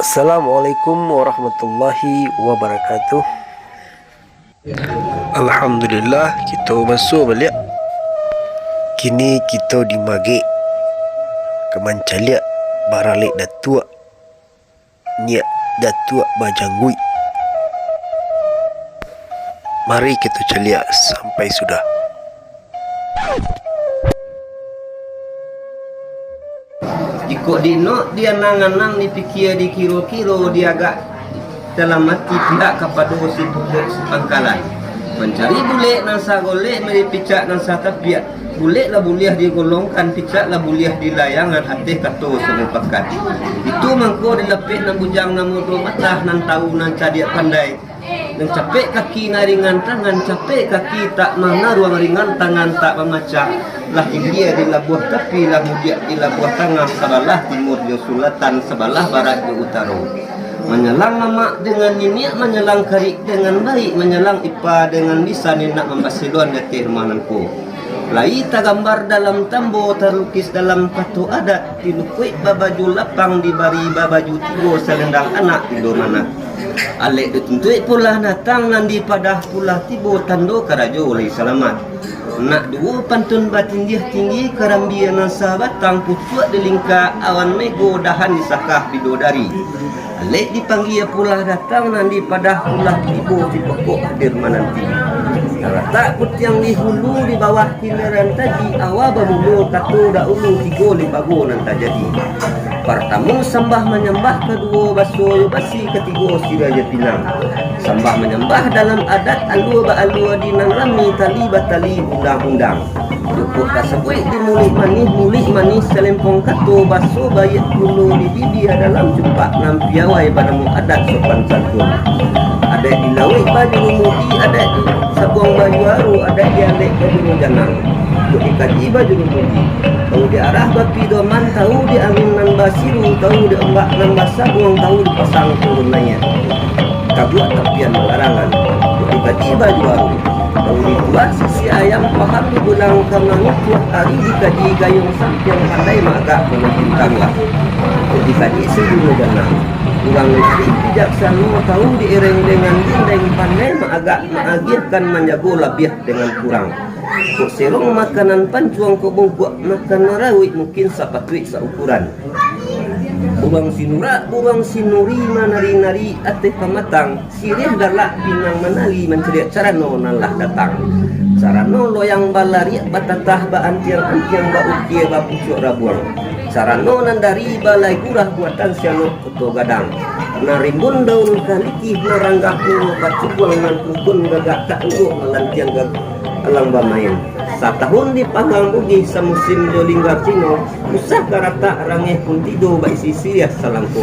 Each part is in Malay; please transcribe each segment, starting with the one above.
Assalamualaikum warahmatullahi wabarakatuh. Alhamdulillah kita masuk balik. Kini kita di Magek Kemencaliak Baralik Datuk Niat Datuk Bajangui. Mari kita caliak sampai sudah. Ikut dinok dia nangan-nang dipikir dikiro-kiro dia agak dalam hati pihak kepada si budak sepangkalan mencari bulik nasa golek meri picak nasa tapiak bulik lah buliah digolongkan picak lah buliah di layangan hati kato semupakat itu mangko dilepih nan bujang nan mudo matah nan tahu nan cadiak pandai dan capek kaki naringan tangan capek kaki tak mana ruang ringan tangan tak memacak lah India di labuh tapi lah mudiak di labuh tengah sebelah timur di selatan sebelah barat di utara menyelang mamak dengan niniak menyelang karik dengan baik menyelang ipa dengan lisan nak membasilon di hermananku lai tak gambar dalam tambo terlukis dalam patu adat dilukui babaju lapang dibari babaju tigo selendang anak tidur mana alek dituntui pula datang nandi padah pula tibo tando karajo lai selamat nak dua pantun batin dia tinggi kerambia nasa batang putuak dilingka awan mego dahan disakah bidodari alek dipanggil pula datang nandi padah pula tibo di pokok hadir mananti tak putiang di hulu di bawah hileran tadi awa bamulu katu da ulu tigo li bago nan tak jadi pertama sembah menyembah kedua baso basi ketiga siraja pinang sembah menyembah dalam adat alua ba alua dinang rami tali batali undang-undang cukup kasebui dimulih manis selempong katu baso bayat dulu di bibir dalam jumpa nam piawai padamu adat sopan santun ada di lawi baju mudi ada di sabuang baju haru ada di alek baju janang untuk dikaji baju mudi tahu di arah bapi doman tahu di angin nan basiru tahu di ombak nan basabuang tahu di pasang turun nanya kabuat tapian larangan untuk dikaji baju haru tahu dibuat sisi ayam paham di bulang kamang tuah hari dikaji gayung sampiang pandai magak menentang lah untuk dikaji sebelum janang kurang lebih bijaksana tahu diiring dengan dinding pandai mengagirkan menjago labiah dengan kurang kok serong makanan pancuang kok bungkuk makan narawik mungkin sapatwik seukuran burang sinuri manari-nari ateh pamatang sirih galak pinang manali menceriak carano nalah datang carano loyang balari batatah ba antiang ba ukie ba pucuk rabuang carano nandari balai gurah buatan siano koto gadang narimbun daun kaliki naranggaku bacubuang nan kukun gagak tak nguk melantiang gag alang bamain satahun di panggang bugi samusim jolinggar cino usah karata rangeh pun tido baik si siriah salangko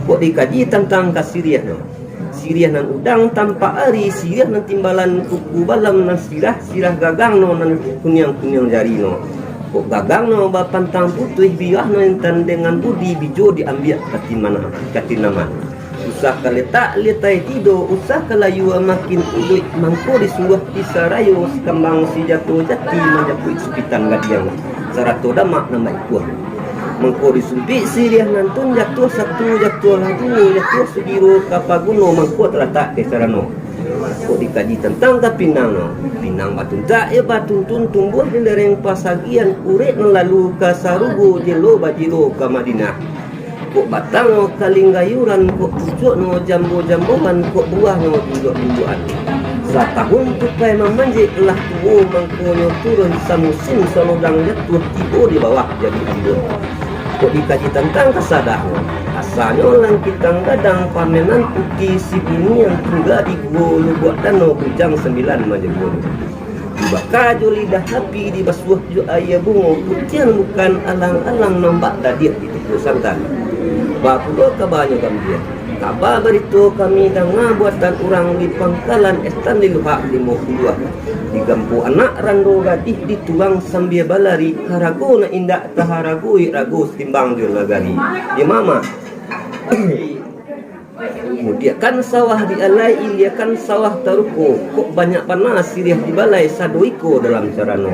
kok dikaji tentang kasiriah no siriah nan udang tanpa ari siriah nan timbalan kuku balam nan sirah gagang no nan kunyang jari no kok gagang no bapantang putih biah no enten dengan budi bijo diambil katinama usah kaletak letai tido usah kalayu makin uduit mangko disungguh disarayo kembang si jatuh jati menjapui sepitan gadiang sarato damak nama ikuah mangko disumpi siriah nantun jatuh satu jatuh lagu jatuh sebiru kapaguno mangko terletak ke sarano kok dikaji tentang kapinang no pinang batun tak batun tun tumbuh di lereng pasagian urek lalu ke sarugo jelo bajiro ke Madinah kok batang no kalinggayuran kok pucuk no jambu-jambuan kok buah no duduk-dudukan satahun tupai memanjik lah tuwo mangkonyo turun samusim salodang jatuh tibo di bawah jadi ambon kok dikaji tentang kesadah no asalnya lang kitang gadang pamenan putih si bumi yang tunggal di gua buat danau bujang 9 majebun dibakar jo lidah api di basuh jo ayah bungo putian bukan alang-alang nombak dadiah di tubuh santan bapulo kabanyo gambia kabar berito kami danga buatan orang di pangkalan estan di luhak di Mokulua digampu anak rando gadih dituang sambil balari harago na indak taharagui rago timbang di lagari di mama kemudian sawah dialai iliakan sawah taruko kok banyak panas sirih di balai sadoiko dalam carano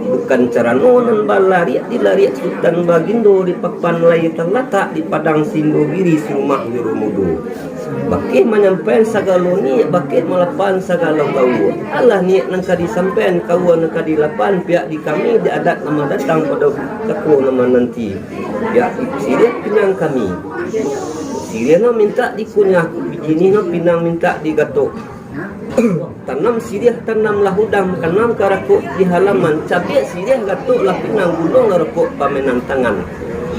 bukan carano nan balariak di lariak sultan bagindo di papan lay terletak di padang sindo giri rumah jurumudu. Bakit menyampaikan sagalo ni, bakit melapan sagalo kau. Allah ni nang kadi sampean kau nang kadi lapan pihak di kami di adat nama datang pada kaku nama nanti. Ya siria pinang kami. Siria no minta dikunyah, biji no pinang minta digatok. Tanam sirih tanam lah udang kanam karakuk di halaman cabai sirih gatuk lah pinang gulung rakuk pamenan tangan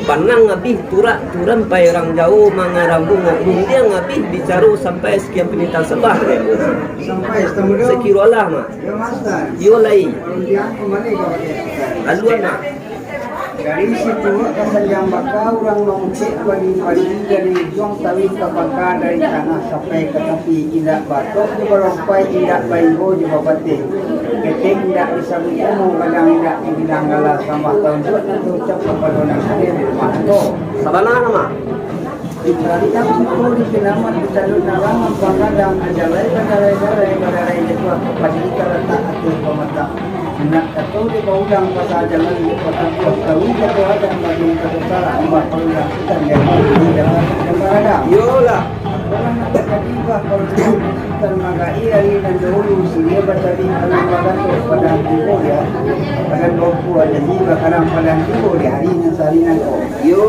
panang ngabih turak turan pairang jauh mangarambung ngabung dia ngabih dicaru sampai sekian penita sebah Sampai setengah sekiro lah mak ya master. yo lai Kemudian kembali ke aluan mak dari situ asal yang bakal orang nongcek pagi-pagi dari ujung tali ke bangka dari tanah sampai ke tepi tidak batok di barangpai tidak bainggo di babatik keting tidak bisa bertemu kadang tidak dibilang galah sama tahun itu ucap kepada nasi di rumah itu sabana nama Ibrahim itu di selamat di jalur dalam pengadang ajalai itu aku pasti letak atur pemata nak tahu di baudang pasal jalan di kota tahu jatuh ada bagi kesalahan buat perulang kita jadi dalam ada yola orang nak jadi bah kalau kita magai hari dan dahulu sini bertadi kalau pada pada timur ya pada 20 jadi bakaran pada timur di hari nan sehari nan yo